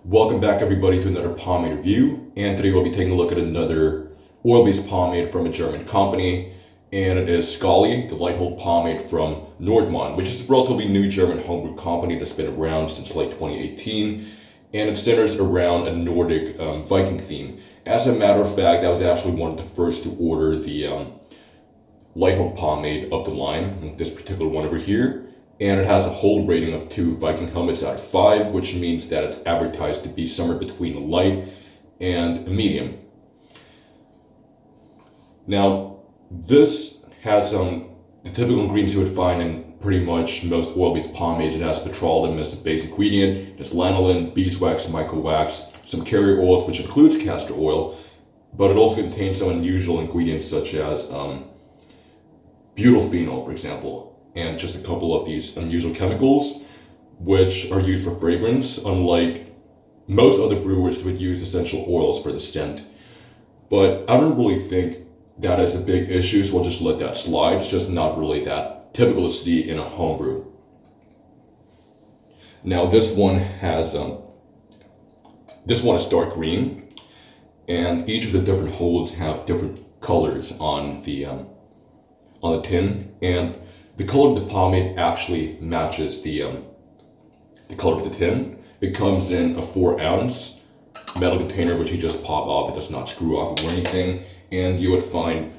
Welcome back everybody to another pomade review, and today we'll be taking a look at another oil-based pomade from a German company, and it is Skalli, the light hold pomade from Nordmann, which is a relatively new German homebrew company that's been around since late 2018, and it centers around a Nordic Viking theme. As a matter of fact, I was actually one of the first to order the light hold pomade of the line, this particular one over here. And it has a hold rating of 2 Viking helmets out of 5, which means that it's advertised to be somewhere between a light and a medium. Now, this has the typical ingredients you would find in pretty much most oil-based pomades. It has petroleum as the base ingredient, it has lanolin, beeswax, microwax, some carrier oils, which includes castor oil, but it also contains some unusual ingredients such as butylphenol, for example, and just a couple of these unusual chemicals which are used for fragrance, unlike most other brewers would use essential oils for the scent. But I don't really think that is a big issue, so we'll just let that slide. It's just not really that typical to see in a homebrew. Now this one has this one is dark green, and each of the different holds have different colors on the tin, and the color of the pomade actually matches the color of the tin. It comes in a 4-ounce metal container, which you just pop off. It does not screw off or anything. And you would find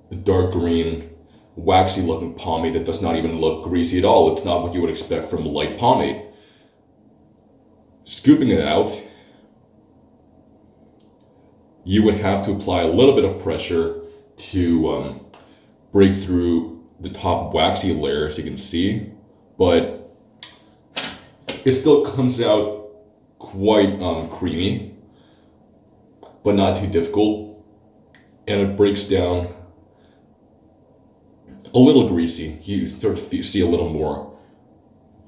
a dark green, waxy looking pomade that does not even look greasy at all. It's not what you would expect from a light pomade. Scooping it out, you would have to apply a little bit of pressure to break through the top waxy layer, as you can see, but it still comes out quite creamy, but not too difficult, and it breaks down a little greasy. You start to see a little more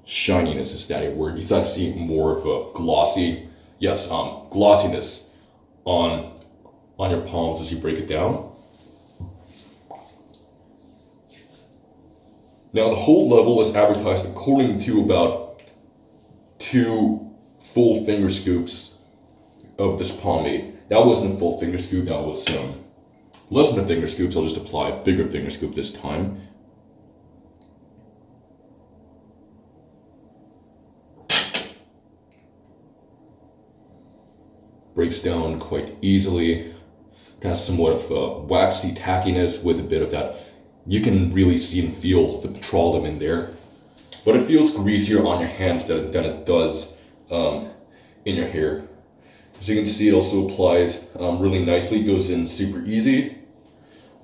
shininess, is that a word? You start to see more of a glossy, glossiness on your palms as you break it down. Now the hold level is advertised according to about 2 full finger scoops of this pomade. That wasn't a full finger scoop, that was less than a finger scoop, so I'll just apply a bigger finger scoop this time. Breaks down quite easily. It has somewhat of waxy tackiness with a bit of that. You can really see and feel the petroleum in there, but it feels greasier on your hands than it does in your hair. As you can see, it also applies really nicely. It goes in super easy,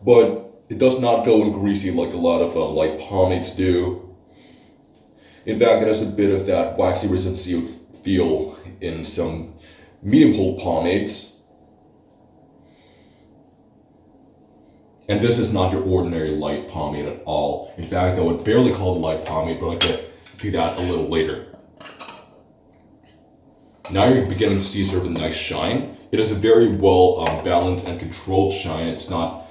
but it does not go in greasy like a lot of light pomades do. In fact, it has a bit of that waxy resistance you feel in some medium hold pomades. And this is not your ordinary light pomade at all. In fact, I would barely call it a light pomade, but I'll get to that a little later. Now you're beginning to see sort of a nice shine. It is a very well balanced and controlled shine. It's not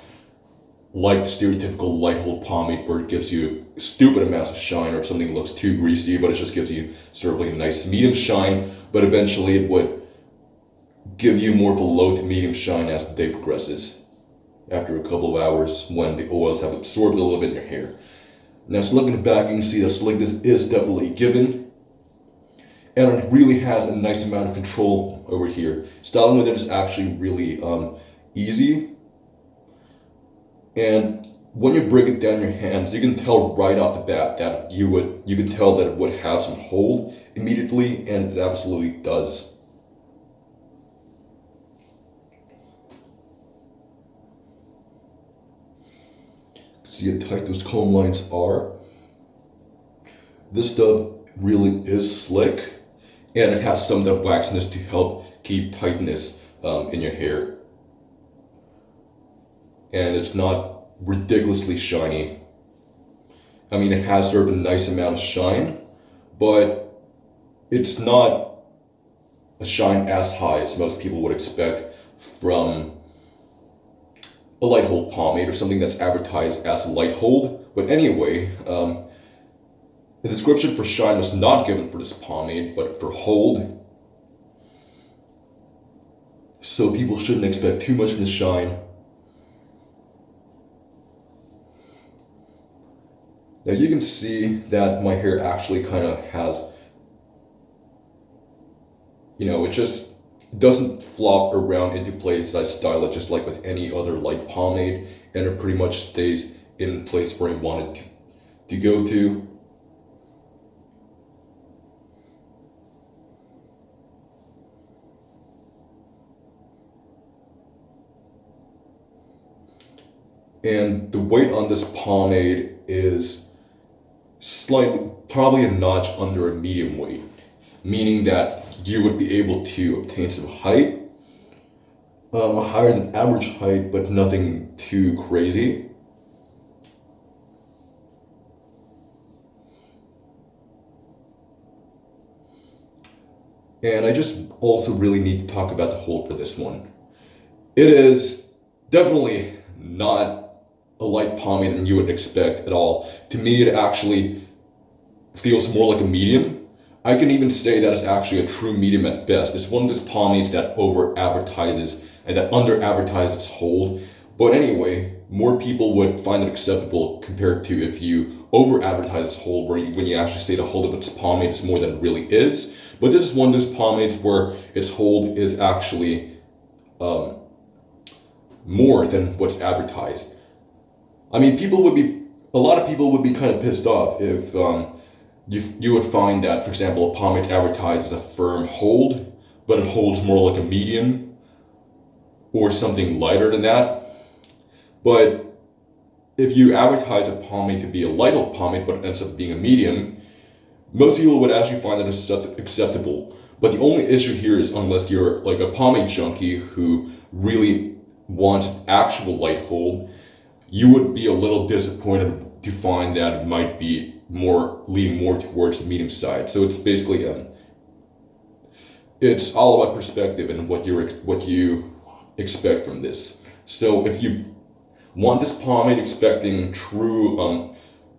like the stereotypical light hold pomade where it gives you stupid amounts of shine or something that looks too greasy, but it just gives you sort of like a nice medium shine, but eventually it would give you more of a low to medium shine as the day progresses, after a couple of hours when the oils have absorbed a little bit in your hair. Now, so looking back, you can see that slickness is definitely given, and it really has a nice amount of control over here. Styling with it is actually really easy, and when you break it down your hands, you can tell right off the bat that you can tell that it would have some hold immediately, and it absolutely does. See how tight those comb lines are. This stuff really is slick, and it has some of that waxiness to help keep tightness in your hair. And it's not ridiculously shiny. I mean, it has sort of a nice amount of shine, but it's not a shine as high as most people would expect from a light hold pomade or something that's advertised as a light hold. But anyway, the description for shine was not given for this pomade, but for hold, so people shouldn't expect too much in the shine. Now you can see that my hair actually kind of has, it just doesn't flop around into place. I style it just like with any other light pomade, and it pretty much stays in place where I want it to go to. And the weight on this pomade is slightly, probably a notch under a medium weight, meaning that you would be able to obtain some height, higher than average height, but nothing too crazy. And I just also really need to talk about the hold for this one. It is definitely not a light pomade than you would expect at all. To me, it actually feels more like a medium. I can even say that it's actually a true medium at best. It's one of those pomades that over advertises and that under advertises its hold. But anyway, more people would find it acceptable compared to if you over advertise its hold, when you actually say the hold of its pomade is more than it really is. But this is one of those pomades where its hold is actually more than what's advertised. I mean, a lot of people would be kind of pissed off if you would find that, for example, a pomade advertised as a firm hold, but it holds more like a medium or something lighter than that. But if you advertise a pomade to be a light hold pomade, but it ends up being a medium, most people would actually find that acceptable. But the only issue here is unless you're like a pomade junkie who really wants actual light hold, you would be a little disappointed to find that it might be leaning more towards the medium side. So it's basically it's all about perspective and what you expect from this. So if you want this pomade expecting true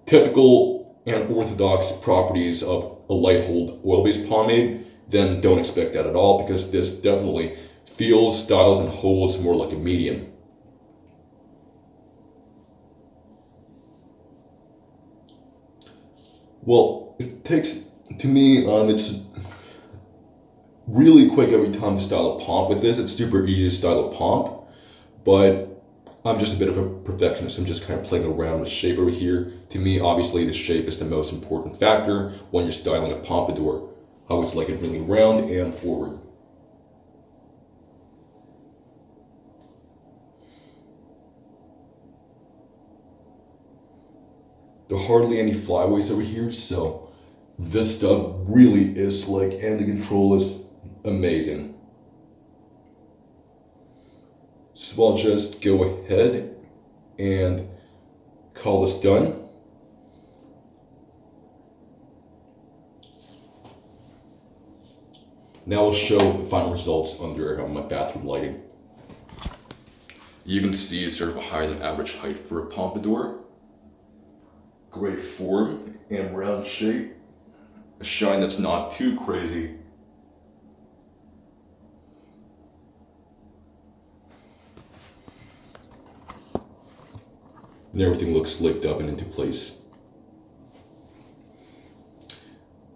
typical and orthodox properties of a light hold oil-based pomade, then don't expect that at all, because this definitely feels, styles, and holds more like a medium. Well, it takes, to me, it's really quick every time to style a pomp with this. It's super easy to style a pomp, but I'm just a bit of a perfectionist. I'm just kind of playing around with shape over here. To me, obviously, the shape is the most important factor when you're styling a pompadour. I always like it really round and forward. There are hardly any flyaways over here, so this stuff really is slick, and the control is amazing. So I'll just go ahead and call this done. Now I'll show the final results under my bathroom lighting. You can see it's sort of a higher than average height for a pompadour. Great form and round shape. A shine that's not too crazy. And everything looks slicked up and into place.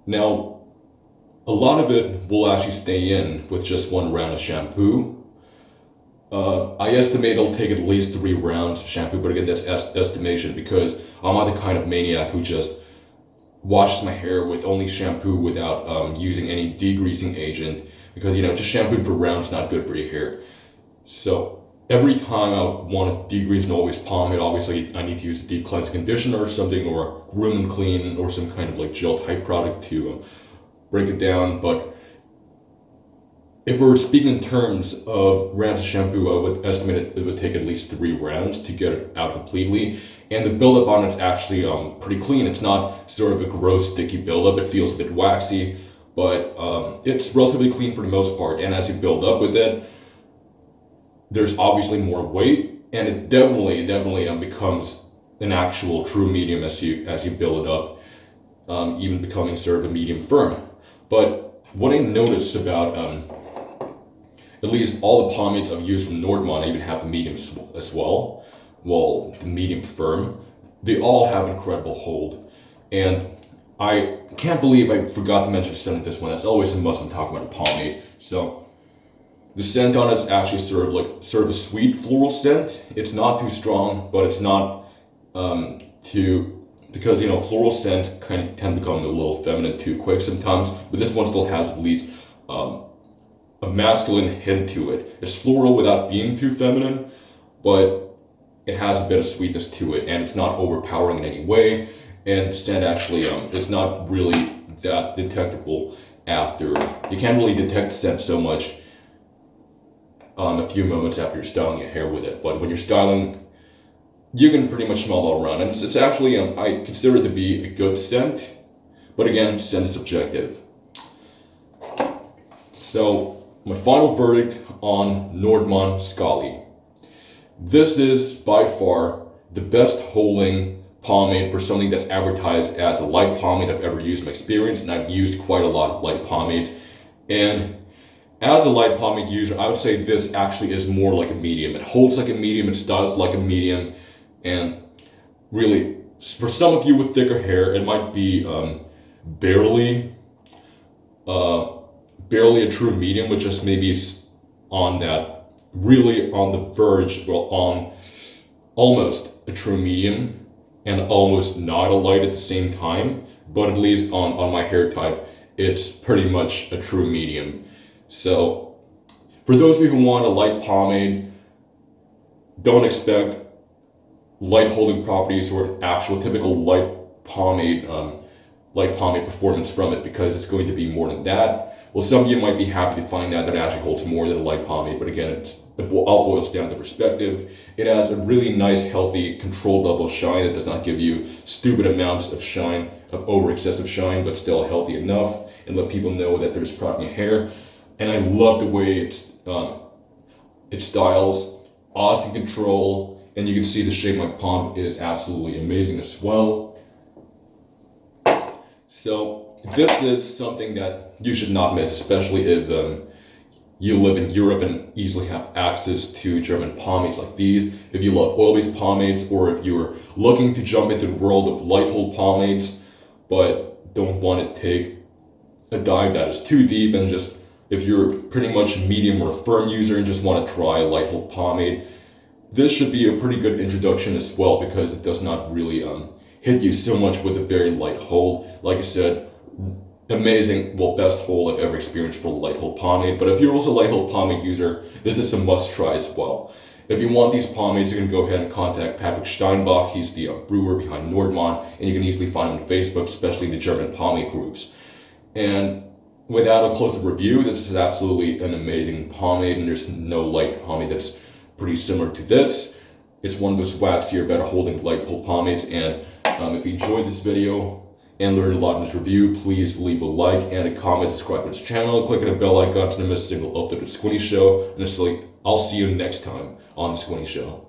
Now, a lot of it will actually stay in with just one round of shampoo. I estimate it'll take at least 3 rounds of shampoo, but again, that's estimation, because I'm not the kind of maniac who just washes my hair with only shampoo without using any degreasing agent, because just shampooing for rounds is not good for your hair. So every time I want to degrease an oil-based pomade, obviously I need to use a deep cleansing conditioner or something, or groom and clean, or some kind of like gel type product to break it down. But if we're speaking in terms of rounds of shampoo, I would estimate it would take at least 3 rounds to get it out completely. And the buildup on it's actually pretty clean. It's not sort of a gross, sticky buildup. It feels a bit waxy, but it's relatively clean for the most part. And as you build up with it, there's obviously more weight, and it definitely becomes an actual true medium as you build it up, even becoming sort of a medium firm. But what I noticed about at least all the pomades I've used from Nordmann, I even have the medium as well. Well, the medium firm. They all have incredible hold. And I can't believe I forgot to mention the scent of this one. That's always a must when talking about a pomade. So the scent on it is actually sort of a sweet floral scent. It's not too strong, but it's not because floral scents kind of tend to become a little feminine too quick sometimes. But this one still has at least a masculine hint to it. It's floral without being too feminine, but it has a bit of sweetness to it, and it's not overpowering in any way. And the scent actually is not really that detectable after. You can't really detect the scent so much a few moments after you're styling your hair with it. But when you're styling, you can pretty much smell it all around. And it's actually, I consider it to be a good scent. But again, scent is subjective. So my final verdict on Nordmann Skalli. This is by far the best holding pomade for something that's advertised as a light pomade I've ever used in my experience, and I've used quite a lot of light pomades. And as a light pomade user, I would say this actually is more like a medium. It holds like a medium, it styles like a medium, and really, for some of you with thicker hair, it might be barely a true medium, but just maybe on that, really on the verge, well, on almost a true medium, and almost not a light at the same time. But at least on my hair type, it's pretty much a true medium. So for those of you who want a light pomade, don't expect light holding properties or actual typical light pomade performance from it, because it's going to be more than that. Well, some of you might be happy to find out that it actually holds more than a light pomade, but again, it all boils down to perspective. It has a really nice, healthy, controlled level of shine that does not give you stupid amounts of shine, of over excessive shine, but still healthy enough, and let people know that there's product in your hair. And I love the way it styles, awesome control, and you can see the shape of my palm is absolutely amazing as well. So this is something that you should not miss, especially if you live in Europe and easily have access to German pomades like these. If you love oil-based pomades, or if you're looking to jump into the world of light hold pomades, but don't want to take a dive that is too deep, and just if you're pretty much medium or firm user and just want to try a light hold pomade, this should be a pretty good introduction as well, because it does not really hit you so much with a very light hold. Like I said, amazing, well, best hold I've ever experienced for a light hold pomade. But if you're also a light hold pomade user, this is a must try as well. If you want these pomades, you can go ahead and contact Patrick Steinbach. He's the brewer behind Nordmann, and you can easily find him on Facebook, especially in the German pomade groups. And without a close-up review, this is absolutely an amazing pomade, and there's no light pomade that's pretty similar to this. It's one of those waxier, better holding light hold pomades. And if you enjoyed this video and learned a lot in this review, please leave a like and a comment, subscribe to this channel, click on the bell icon to never miss a single update of the Squinty Show, and I'll see you next time on the Squinty Show.